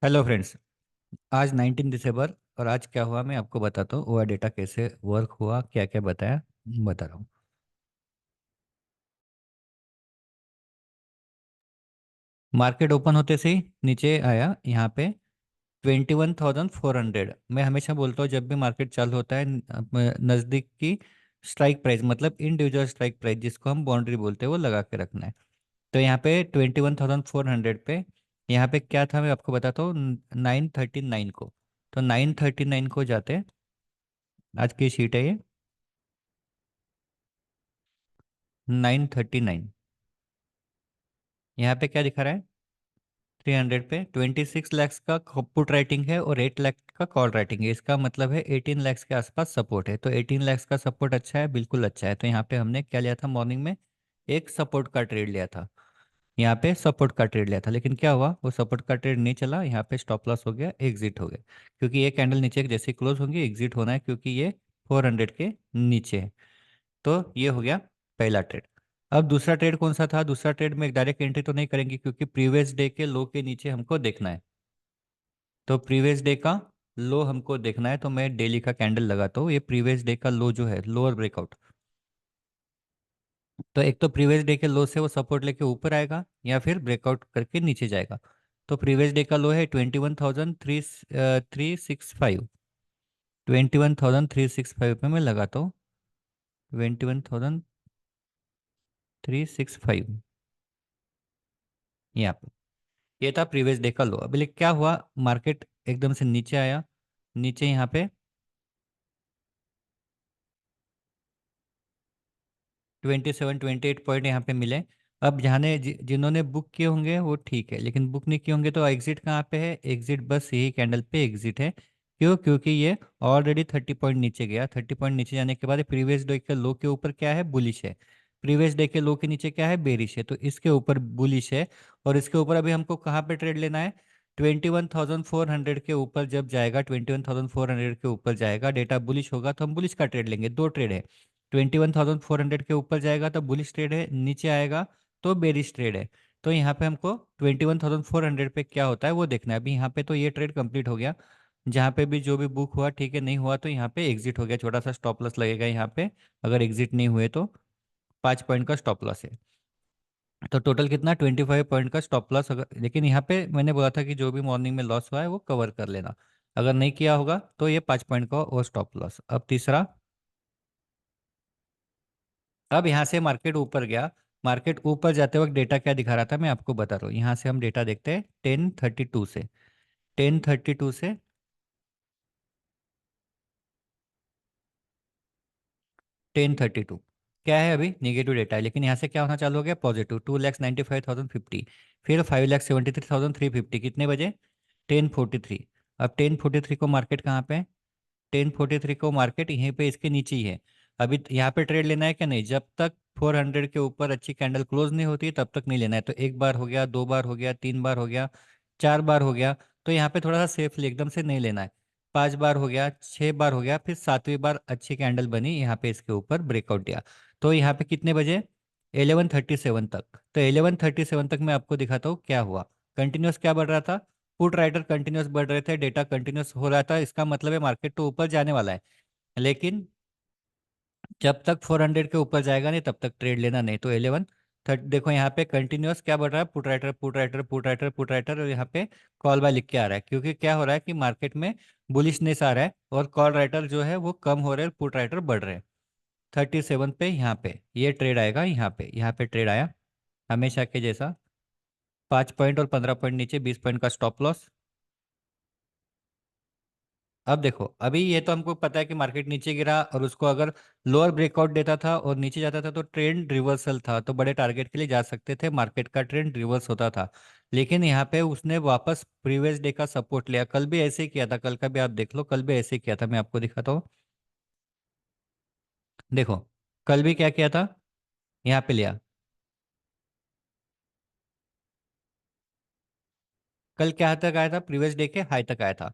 Hello friends. आज 19 दिसंबर और आज क्या हुआ मैं आपको बताता हूँ। ओआ डेटा कैसे वर्क हुआ, क्या क्या बताया, बता रहा हूँ। मार्केट ओपन होते से ही नीचे आया यहाँ पे 21,400। मैं हमेशा बोलता हूँ जब भी मार्केट चालू होता है नज़दीक की स्ट्राइक प्राइस मतलब इंडिविजुअल स्ट्राइक प्राइस जिसको हम बाउंड्री बोलते हैं वो लगा के रखना है। तो यहाँ पे 21,400 पे यहाँ पे क्या था मैं आपको बताता हूँ। 939 को, तो 939 को जाते, आज की शीट है ये। 939 यहाँ पे क्या दिखा रहा है? 300 पे 26 लैक्स का पुट राइटिंग है और 8 लाख का कॉल राइटिंग है। इसका मतलब है 18 लैक्स के आसपास सपोर्ट है। तो 18 लैक्स का सपोर्ट अच्छा है, बिल्कुल अच्छा है। तो यहाँ पे हमने क्या लिया था मॉर्निंग में? एक सपोर्ट का ट्रेड लिया था। यहाँ पे सपोर्ट का ट्रेड लिया था, लेकिन क्या हुआ, वो सपोर्ट का ट्रेड नहीं चला। यहाँ पे स्टॉप लॉस हो गया, एग्जिट हो गया। क्योंकि ये कैंडल नीचे जैसे क्लोज होंगी एग्जिट होना है, क्योंकि ये 400 के नीचे है। तो ये हो गया पहला ट्रेड। अब दूसरा ट्रेड कौन सा था? दूसरा ट्रेड में एक डायरेक्ट एंट्री तो नहीं करेंगे क्योंकि प्रीवियस डे के लो के नीचे हमको देखना है। तो प्रीवियस डे का लो हमको देखना है, तो मैं डेली का कैंडल लगाता हूँ। ये प्रीवियस डे का लो जो है लोअर ब्रेकआउट, तो एक तो प्रीवियस डे के लो से वो सपोर्ट लेके ऊपर आएगा या फिर ब्रेकआउट करके नीचे जाएगा। तो प्रीवियस डे का लो है 21,365। 21,365 पे मैं लगाता हूँ। 21,365 यहाँ पे। ये था प्रीवियस डे का लो। अभी लेकिन क्या हुआ, मार्केट एकदम से नीचे आया। नीचे यहाँ पे 27-28 पॉइंट यहाँ पे मिले। अब जिन्होंने बुक किए होंगे वो ठीक है, लेकिन बुक नहीं किए होंगे तो एग्जिट कहाँ पे है? एग्जिट बस यही कैंडल पे एग्जिट है। क्यों? क्योंकि ये ऑलरेडी 30 पॉइंट नीचे गया। 30 पॉइंट नीचे जाने के बाद प्रीवियस डे के लो के ऊपर क्या है? बुलिश है। प्रीवियस डे के लो के नीचे क्या है? बेरिश है। तो इसके ऊपर बुलिश है। और इसके ऊपर अभी हमको कहाँ पे ट्रेड लेना है? 21,400 के ऊपर जब जाएगा, 21,400 के ऊपर जाएगा, डेटा बुलिश होगा तो हम बुलिश का ट्रेड लेंगे। दो ट्रेड है। 21,400 के ऊपर जाएगा तो बुलिश ट्रेड है, नीचे आएगा तो बेरिश ट्रेड है। तो यहाँ पे हमको 21,400 पे क्या होता है वो देखना है। अभी यहाँ पे तो ये ट्रेड कंप्लीट हो गया। जहाँ पे भी जो भी बुक हुआ ठीक है, नहीं हुआ तो यहाँ पे एग्जिट हो गया। छोटा सा स्टॉप लॉस लगेगा यहाँ पे। अगर एग्जिट नहीं हुए तो 5 पॉइंट का स्टॉप लॉस है। तो टोटल कितना? 25 पॉइंट का स्टॉप लॉस। अगर लेकिन यहाँ पे मैंने बोला था कि जो भी मॉर्निंग में लॉस हुआ है वो कवर कर लेना। अगर नहीं किया होगा तो ये 5 पॉइंट का वो स्टॉप लॉस। अब तीसरा, अब यहाँ से मार्केट ऊपर गया। मार्केट ऊपर जाते वक्त डेटा क्या दिखा रहा था मैं आपको बता रहा हूँ। यहाँ से हम डेटा देखते हैं 1032 से। 1032 से 1032 क्या है? अभी निगेटिव डेटा है, लेकिन यहाँ से क्या होना चालू हो गया? पॉजिटिव। 2,95,050। फिर 5,73,350। कितने बजे? 1043। अब 1043 को मार्केट कहाँ पे है? 1043 को मार्केट यहीं पे इसके नीचे ही है। अभी यहाँ पे ट्रेड लेना है क्या? नहीं, जब तक 400 के ऊपर अच्छी कैंडल क्लोज नहीं होती तब तक नहीं लेना है। तो एक बार हो गया, दो बार हो गया, तीन बार हो गया, चार बार हो गया, तो यहाँ पे थोड़ा सा सेफली एकदम से नहीं लेना है। 5 बार हो गया, 6 बार हो गया, फिर सातवीं बार अच्छी कैंडल बनी यहाँ पे इसके ऊपर ब्रेकआउट दिया। तो यहाँ पे कितने बजे? 11:37 तक। तो 11:37 तक मैं आपको दिखाता हूँ क्या हुआ। कंटिन्यूस क्या बढ़ रहा था? पुट राइटर कंटिन्यूस बढ़ रहे थे, डेटा कंटिन्यूस हो रहा था। इसका मतलब है मार्केट तो ऊपर जाने वाला है। लेकिन जब तक 400 के ऊपर जाएगा नहीं तब तक ट्रेड लेना नहीं। तो 11:30 देखो यहाँ पे कंटिन्यूस क्या बढ़ रहा है? Put writer put writer put writer put writer, और यहाँ पे कॉल बाय लिख के आ रहा है। क्योंकि क्या हो रहा है कि मार्केट में बुलिशनेस आ रहा है और कॉल राइटर जो है वो कम हो रहे हैं, पुट राइटर बढ़ रहे हैं। 37 पे यहाँ पे ये ट्रेड आएगा। यहाँ पे ट्रेड आया हमेशा के जैसा। 5 पॉइंट और 15 पॉइंट नीचे, 20 पॉइंट का स्टॉप लॉस। अब देखो, अभी ये तो हमको पता है कि मार्केट नीचे गिरा और उसको अगर लोअर ब्रेकआउट देता था और नीचे जाता था तो ट्रेंड रिवर्सल था, तो बड़े टारगेट के लिए जा सकते थे, मार्केट का ट्रेंड रिवर्स होता था। लेकिन यहाँ पे उसने वापस प्रीवियस डे का सपोर्ट लिया। कल भी ऐसे ही किया था, कल का भी आप देख लो, कल भी ऐसे ही किया था। मैं आपको दिखाता हूँ। देखो, कल भी क्या किया था? यहाँ पे लिया। कल क्या तक आया था? प्रीवियस डे के हाई तक आया था।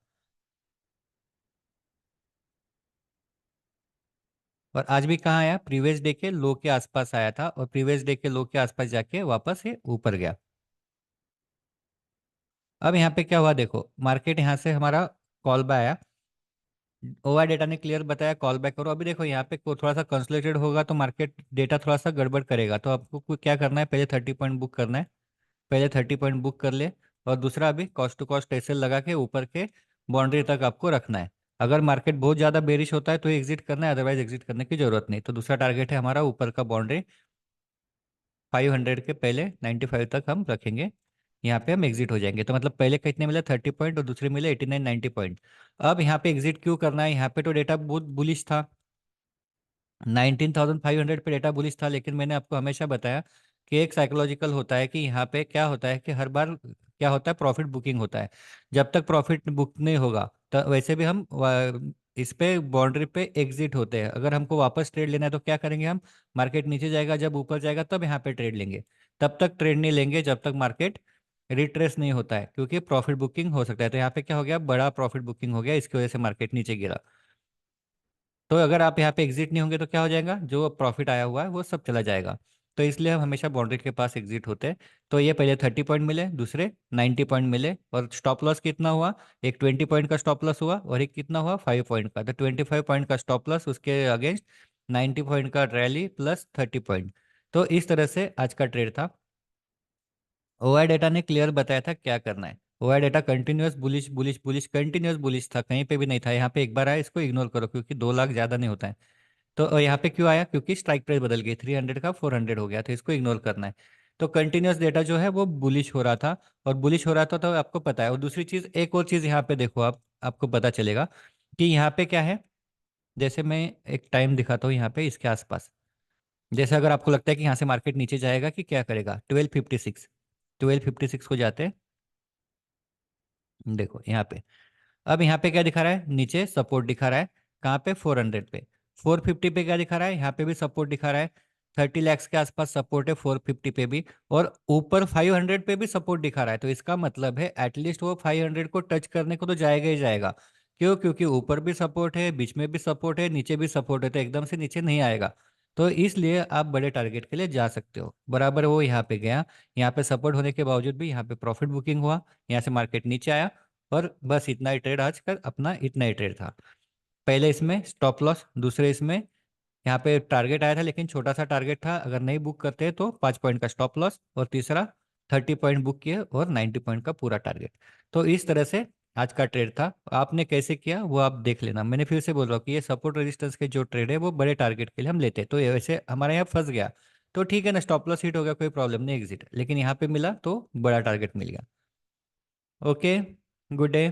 और आज भी कहाँ आया? प्रीवियस डे के लो के आसपास आया था और प्रीवियस डे के लो के आसपास जाके वापस ये ऊपर गया। अब यहाँ पे क्या हुआ देखो, मार्केट यहाँ से हमारा कॉल बाय आया, ओआई डेटा ने क्लियर बताया कॉल बैक करो। अभी देखो यहाँ पे थोड़ा सा कंसोलिडेटेड होगा तो मार्केट डेटा थोड़ा सा गड़बड़ करेगा, तो आपको क्या करना है, पहले 30 पॉइंट बुक करना है, पहले 30 पॉइंट बुक कर ले। और दूसरा अभी कॉस्ट टू कॉस्ट एसएल लगा के ऊपर के बाउंड्री तक आपको रखना है। अगर मार्केट बहुत ज़्यादा बेरिश होता है तो एग्जिट करना है, अदरवाइज एग्जिट करने की जरूरत नहीं। तो दूसरा टारगेट है हमारा ऊपर का बाउंड्री 500 के पहले 95 तक हम रखेंगे, यहाँ पे हम एग्जिट हो जाएंगे। तो मतलब पहले कितने मिले 30 पॉइंट और दूसरे मिले 89 90 पॉइंट। अब यहाँ पे एग्जिट क्यों करना है, यहाँ पे तो डेटा बहुत बुलिश था, 19,500 पे डेटा बुलिश था, लेकिन मैंने आपको हमेशा बताया कि एक साइकोलॉजिकल होता है कि यहाँ पे क्या होता है कि हर बार क्या होता है, प्रॉफिट बुकिंग होता है। जब तक प्रॉफिट बुक नहीं होगा तो वैसे भी हम इस पे बाउंड्री पे एग्जिट होते हैं। अगर हमको वापस ट्रेड लेना है तो क्या करेंगे हम, मार्केट नीचे जाएगा जब ऊपर जाएगा तब यहाँ पे ट्रेड लेंगे, तब तक ट्रेड नहीं लेंगे जब तक मार्केट रिट्रेस नहीं होता है, क्योंकि प्रॉफिट बुकिंग हो सकता है। तो यहाँ पे क्या हो गया, बड़ा प्रॉफिट बुकिंग हो गया, इसकी वजह से मार्केट नीचे गिरा। तो अगर आप यहाँ पे एग्जिट नहीं होंगे तो क्या हो जाएगा, जो प्रॉफिट आया हुआ है वो सब चला जाएगा। तो इसलिए हम हमेशा बाउंड्री के पास एग्जिट होते हैं। तो ये पहले 30 पॉइंट मिले, दूसरे 90 पॉइंट मिले, और स्टॉप लॉस कितना हुआ, एक 20 पॉइंट का स्टॉप लॉस हुआ और एक कितना हुआ 5 पॉइंट का। तो 25 पॉइंट का स्टॉप लॉस, उसके अगेंस्ट 90 पॉइंट का रैली प्लस 30 पॉइंट। तो इस तरह से आज का ट्रेड था। ओआई डेटा ने क्लियर बताया था क्या करना है। OI data continuous bullish bullish bullish continuous bullish था, कहीं पे भी नहीं था। यहाँ पे एक बार आया, इसको इग्नोर करो क्योंकि 2 लाख ज्यादा नहीं होता है। तो यहाँ पे क्यों आया, क्योंकि स्ट्राइक प्राइस बदल गई, 300 का 400 हो गया, तो इसको इग्नोर करना है। तो कंटिन्यूअस डेटा जो है वो बुलिश हो रहा था, और बुलिश हो रहा था तो आपको पता है। और दूसरी चीज, एक और चीज यहाँ पे देखो, आप आपको पता चलेगा कि यहाँ पे क्या है। जैसे मैं एक टाइम दिखाता हूँ यहाँ पे इसके आसपास, जैसे अगर आपको लगता है कि यहाँ से मार्केट नीचे जाएगा कि क्या करेगा, 1256, 1256 को जाते हैं, देखो यहाँ पे। अब यहाँ पे क्या दिखा रहा है, नीचे सपोर्ट दिखा रहा है, कहाँ पे 400 पे। 450 पे क्या दिखा रहा है, यहाँ पे भी सपोर्ट दिखा रहा है, 30 लैक्स के आसपास सपोर्ट है 450 पे भी, और ऊपर 500 पे भी सपोर्ट दिखा रहा है। तो इसका मतलब है एटलीस्ट वो 500 को टच करने को तो जाएगा ही जाएगा। क्यों, क्योंकि ऊपर भी सपोर्ट है, बीच में भी सपोर्ट है, नीचे भी सपोर्ट है, तो एकदम से नीचे नहीं आएगा। तो इसलिए आप बड़े टारगेट के लिए जा सकते हो। बराबर वो यहाँ पे गया, यहाँ पे सपोर्ट होने के बावजूद भी यहाँ पे प्रॉफिट बुकिंग हुआ, यहाँ से मार्केट नीचे आया, और बस इतना ही ट्रेड आज का अपना, इतना ही ट्रेड था। पहले इसमें स्टॉप लॉस, दूसरे इसमें यहाँ पे टारगेट आया था लेकिन छोटा सा टारगेट था, अगर नहीं बुक करते तो 5 पॉइंट का स्टॉप लॉस, और तीसरा 30 पॉइंट बुक किए और 90 पॉइंट का पूरा टारगेट। तो इस तरह से आज का ट्रेड था। आपने कैसे किया वो आप देख लेना। मैंने फिर से बोल रहा हूँ कि ये सपोर्ट रेजिस्टेंस के जो ट्रेड है वो बड़े टारगेट के लिए हम लेते हैं। तो ये वैसे हमारे यहाँ फंस गया तो ठीक है ना, स्टॉप लॉस हिट हो गया, कोई प्रॉब्लम नहीं, एग्जिट। लेकिन यहाँ पे मिला तो बड़ा टारगेट मिल गया। Okay, good day.